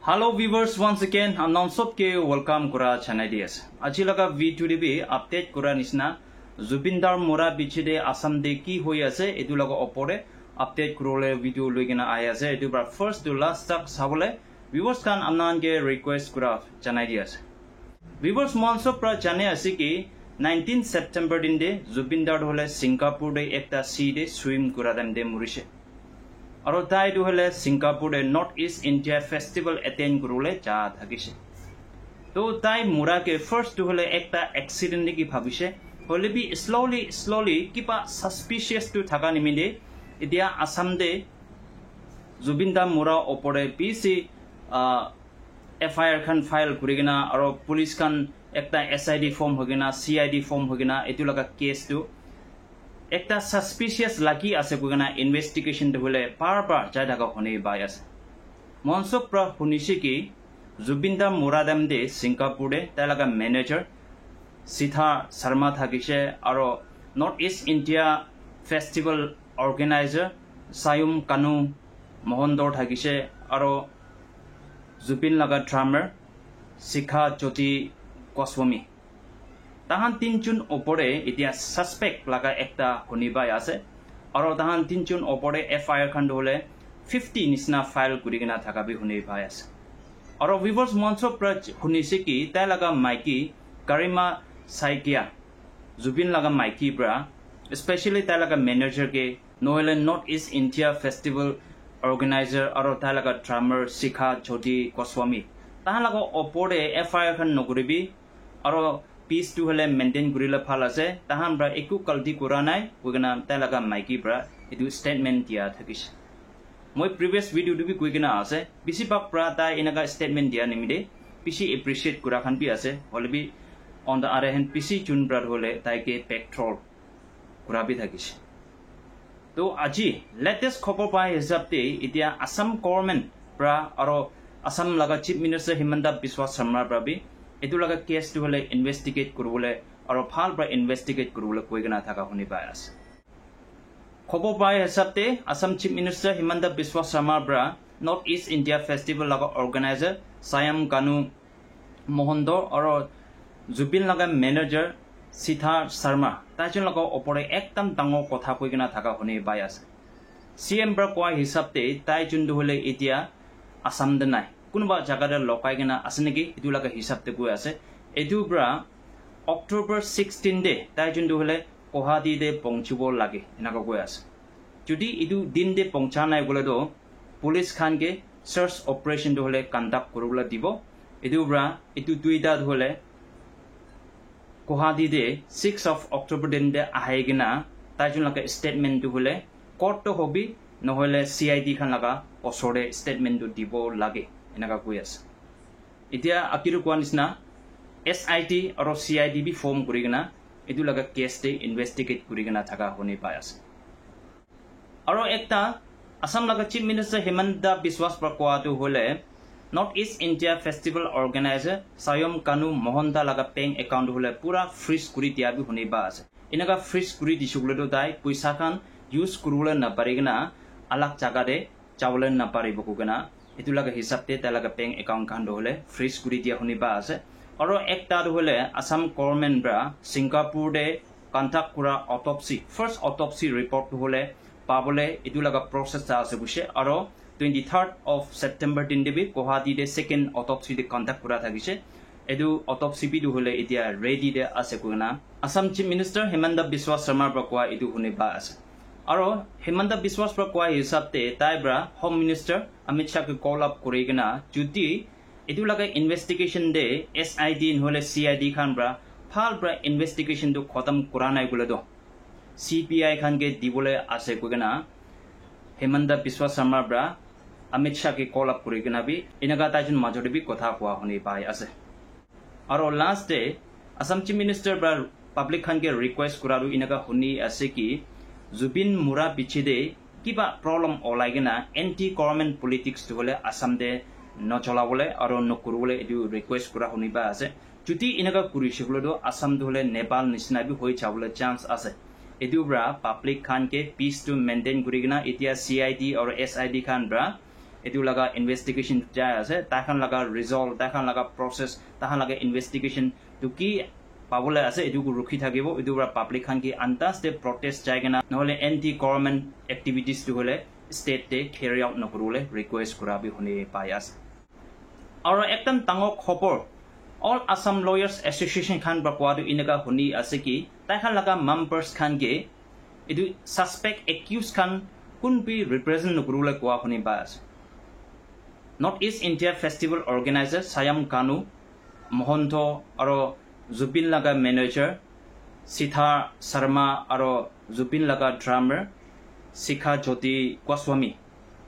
Hello viewers, once again I'm non-stop ke welcome kura channel dias. Aji laga video dibi update kura nisna Zubinder Mura bichide Assam de ki hoi ase edu laga opore update kurole video loigena aya ase edu bar first to last tak sabole viewers kan amnan ke request kura channel dias. Viewers monso pra jane ase ki 19 September din de Zubinder hole Singapore de ekta sea de swim kura dem de murise. আৰু তাই দুহলে সিঙ্গাপুরে north east India festival attend করলে যা থাকিছে তো তাই মুরাকে first দুহলে একটা accident কি ভাবিছে হলে বি স্লোলি কিবা সাসপিশিয়াস টু থাকা নিমিদে এতিয়া আসাম দে জুবিনদা মুরা ওপরে পিসি এফআইআর খান ফাইল করিগিনা আৰু পুলিশ খান একটা এসআইডি ফর্ম হগিনা সিআইডি ফর্ম হগিনা এটু লাগা কেস টু একটা সাসপিশিয়াস লাগি আছে কোনা ইনভেস্টিগেশন হলে পার যাই থাকা হনে বাই আছে মনসুক প্র শুনিছে কি জুবিনদা মুৰাদাম দে সিঙ্গাপুৰে তাই লাগা ম্যানেজাৰ সিথা শৰ্মা থাকিছে আৰু north east India festival organiser Shyamkanu মোহনদৰ থাকিছে আৰু জুবিন লাগা ড্ৰামাৰ শিখা জ্যোতি গোস্বামী তাহান তিনজন ওপৰে এতিয়া সাসপেক্ট লাগা একটা শুনিবাই আছে আৰু তাহান তিনজন ওপৰে এফআইআৰ খান হলে 50 নিচনা ফাইল কৰিগিনা থাকাবি শুনিবাই আছে আৰু ভিউয়াৰ্স মঞ্চ প্ৰ শুনিছে কি তাই লাগা মাইকি কাৰিমা সাইকিয়া জুবিন লাগা মাইকি প্ৰা স্পেশালি তাই লাগা ম্যানেজাৰ কে নহলে নৰ্থ ইস্ট ইন্ডিয়া ফেস্টিভ্যাল অৰ্গানাইজাৰ আৰু তাই লাগা ড্ৰামাৰ শিখা জ্যোতি গোস্বামী তাহান লাগা ওপৰে এফআইআৰ খান নকৰিবি আৰু পিস টু হলে মেইনটেইন করিলে ভাল আছে তাহান ব্রা একু কালটি করা নাই কইগনা তাই লাগা মাইকি ব্রা এটু স্টেটমেন্ট দিয়া থাকিছে মই প্রিভিয়াস ভিডিও দুবি কইগনা আছে বেশি পাক ব্রা তাই এনাকা স্টেটমেন্ট দিয়া নিমিদে পিসি এপ্রিশিয়েট করা খান বি আছে হলবি অন দা আদার হ্যান্ড পিসি চুন ব্রা হলে তাইকে পেট্রোল করা বি থাকিছে তো আজি লেটেস্ট খবর পাই হিসাবতে এতিয়া আসাম গভর্নমেন্ট ব্রা আৰু আসাম লাগা চিফ মিনিস্টার হিমন্ত বিশ্ব শর্মা ব্রাবি এটু লাগা কেস টু হলে ইনভেস্টিগেট করবলে আর ভাল প্রা ইনভেস্টিগেট করবলে কইগনা থাকা শুনি পাই আছে খবর পাই হিসাবতে আসাম চিফ মিনিস্টার হিমন্ত বিশ্ব শর্মা ব্রা নর্থ ইস্ট ইন্ডিয়া ফেস্টিভ্যাল লাগা অর্গানাইজার সায়াম কানু মোহনদর আর জুবিন লাগা ম্যানেজার সিথা শর্মা তাইজন লাগা ওপরে একদম ডাঙর কথা কইগনা থাকা শুনি পাই আছে সিএম ব্রা কোৱা হিসাবতে তাই যোনটো হলে এতিয়া আসাম দে নাই কোনবা জায়গাতে লকাই কিনা আছে নেকি এটু লাগা হিসাবতে গৈ আছে এটু ব্রা অক্টোবর 16 ডে তাই যোনটো হলে গুৱাহাটী দে পৌঁছিব লাগে এনাকা গৈ আছে যদি এটু দিন দে পৌঁছা নাই বলে তো পুলিশ খানকে সার্চ অপারেশন হলে কন্ডাক্ট করবলে দিব এটু ব্রা এটু দুইটা হলে গুৱাহাটী দে 6 অফ অক্টোবর দিন দে আহে কিনা তাই যোন লাগা স্টেটমেন্ট হলে কোর্ট হবি নহলে সিআইডি খান লাগা ওচৰে স্টেটমেন্ট দিব লাগে এনাকা কৈ আছে এতিয়া আকিරු কোৱা নিচিনা এসআইটি আৰু সিআইডি বি ফৰ্ম কৰিগনা এটু লাগা কেস দে ইনভেস্টিগেট কৰিগনা থাকা শুনি পাই আছে আৰু একটা আসাম লাগা চিফ মিনিস্টাৰ হিমন্ত বিশ্ব কোৱাটো হলে north east India festival organiser Shyamkanu Mahanta লাগা বেংক একাউন্ট হলে পুৰা ফ্ৰিজ কৰি দিয়া বি শুনি পাই আছে এনেকা ফ্ৰিজ কৰি দিছুগলেতো তাই পইচা খান ইউজ কৰিবলৈ নাপাৰিগনা আলাক জাগাতে যাবলৈ নাপাৰিব কোগনা এটু লাগা হিসাবতে তাই লাগা বেংক একাউন্ট খান হলে ফ্রিজ কৰি দিয়া শুনি পাই আছে আৰু একটা হলে আসাম গভর্নমেন্ট ব্রা সিঙ্গাপুর দে কন্টাক্ট করা অটপসি ফার্স্ট অটপসি রিপোর্ট হলে পাবলে এটু লাগা প্রসেস আছে বুঝে আৰু 23rd of September দিন দেবি গুৱাহাটী দে সেকেন্ড অটপসি দে কন্টাক্ট করা থাকিছে এটু অটপসি বি হলে এতিয়া রেডি দে আছে কোনা আসাম চিফ মিনিস্টার হিমন্ত বিশ্ব শর্মা কোৱা এটু শুনি পাই আছে আৰু হিমন্ত বিশ্ব শৰ্মা কোৱা হিসাবতে তাই ব্ৰা হোম মিনিস্টাৰ অমিত শাহকে কল আপ কৰিগনা যদি এটু লাগা ইনভেস্টিগেশন দে এসআইডি নহলে সিআইডি খান ব্ৰা ভাল ব্ৰা ইনভেস্টিগেশন তো খতম কৰা নাই বলে তো সিপিআই খানকে দিবলে আছে কইগনা হিমন্ত বিশ্ব শৰ্মা ব্ৰা অমিত শাহকে কল আপ কৰিগনা বি এনেকা তাইজন মাজতে বি কথা কোৱা শুনি পাই আছে আৰু last day Assam chief minister ব্ৰা পাব্লিক খানকে ৰিকোয়েস্ট কৰাৰো এনেকা শুনি আছে কি জুবিন মুৰা পিছিদে কিবা প্ৰবলেম ওলাইগিনা এন্টি গভৰ্নমেন্ট পলিটিক্স হলে আসাম দে নচলাবলে আৰু নকৰবলে এটু ৰিকোয়েস্ট কৰা শুনিবা আছে যদি এনেকা কৰিছে বলে তো আসাম হলে নেপাল নিচিনা বি হৈ যাবলে চান্স আছে এটু ব্ৰা পাব্লিক খানকে পিস টু মেইনটেইন কৰিগিনা এতিয়া সিআইডি আৰু SID Khan bra edu laga investigation jai ase takhan laga result takhan laga process takhan laga investigation tu ki pabole ase edu ku rukhi thakibo edu ra public khan ki antas de protest jai gena nohole anti government activities tu hole state te carry out nokurule request kurabi hone payas aro ekdam tangok khobor all Assam Lawyers Association khan ba kwadu inaga honi ase ki takhan laga members khan ge edu suspect accused khan kun bi represent nokurule kwa honi bas North East India Festival organizer Sayam Kanu Mohanto aro Zubin laga manager Sitha Sharma aro Zubin laga drummer Sikha Jyoti Goswami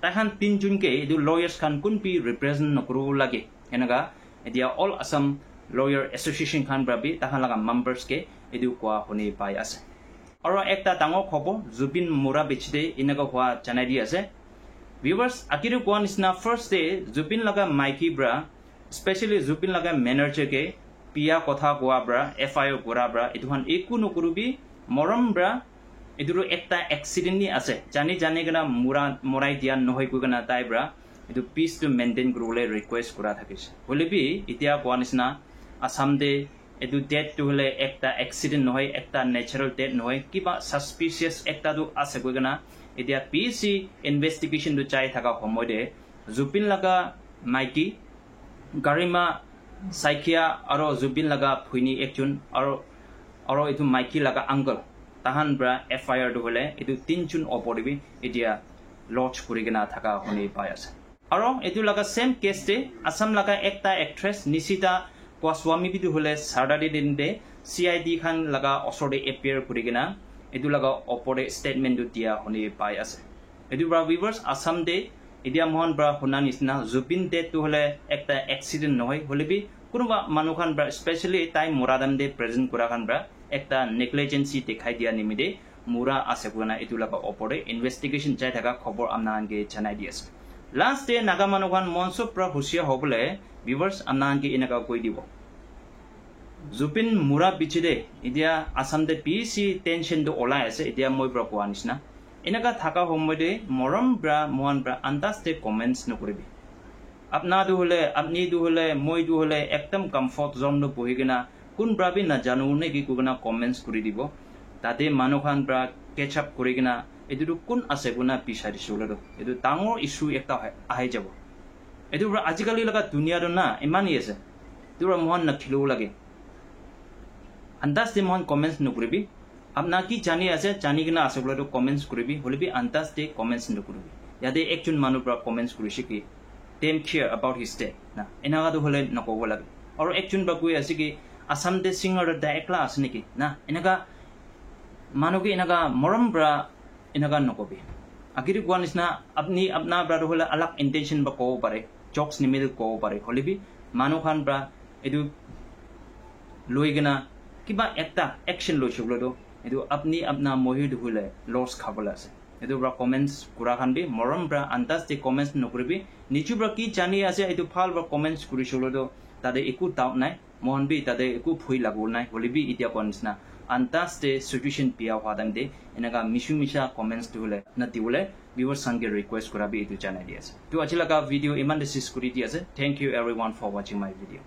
takhan tinjun ke edu lawyers khan kun bi represent nokru lage enaga edia all Assam Lawyer Association khan brabi takhan laga members ke edu kwa honi pai ase aro ekta tango khobo Zubin Mura bichide inaga hwa janai di ase viewers akiru kwa nisna first day Zubin laga Mikey bra especially Zubin laga manager ke pia kotha kwa bra FIO gora bra etuhan eku nokurubi moram bra eduru ekta accident ni ase jani gana morai dia nohoi ku gana tai bra edu peace to maintain grole request kura thakis holebi itia kwanisna Assam de edu death to hole ekta accident nohoi ekta natural death nohoi kiba suspicious ekta du ase ku gana itia PC investigation du chai thaka homode Zubin laga Mikey Garima Saikia aro Zubin laga phuini ekjun aro etu Mikey laga uncle tahan bra FIR du hole etu tinjun oporibi itia lodge kurigena thaka honi payas aro etu laga same case te Assam laga ekta actress Nisita Goswami bidu hole Saturday din de CID khan laga osode appear kurigena etu laga opore statement du dia honi payas etu bra viewers Assam de idia mohon bra hunan isna Zubin de tu hole ekta accident nohoi holebi kunuba manukhan bra especially tai muradam de present kura khan bra ekta negligence dekhai dia nimide mura ase kuna etu laga opore investigation chai thaka khobor amna ange janai di ase last day naga manukhan monso pra husia hobole viewers amna ange inaga koi dibo Zubin Mura bichide idia Assam de PC tension do ola ase idia moi pra ko anisna inaga thaka homode moram bra mohan bra andas te comments no koribi apna du hole apni du hole moi du hole ekdam comfort zone no bohigena kun brabi na janu ne ki kugana comments kuri dibo tate manukhan bra catch up kurigena edu kun ase guna pisari solero edu tangor issue ekta ahe jabo edu bra ajikali laga dunia ro na imani ase edu bra mohan na khilo lage andas de mohan comments no kuribi apna ki jani ase jani gina ase bolero comments kuribi holebi andas de comments no kuribi yade ekjun manu bra comments kurishi ki them care about his day na enaga do hole nokobo lage aro ekjun ba koi ase ki Assam de singer da ekla ase niki na enaga manuki enaga moram bra enaga nokobi agiri kwanisna apni apna bra do hole alak intention ba ko pare jokes nimil ko pare holebi manukhan bra edu loigena kiba ekta action lo shuglo do edu apni apna mohi do hole loss khabala ase edu bra comments kura khan bi moram bra antas de comments nokribi nichu bra ki jani ase edu phal bra comments kuri shuglo do tade eku doubt nai mohon bi tade eku phui lagul nai holebi itia kwanisna antas de situation pia hwadam de enaga misha comments to hole na tiule viewers sange request kurabi edu janai diase to achila ka video iman de sis kuri diase thank you everyone for watching my video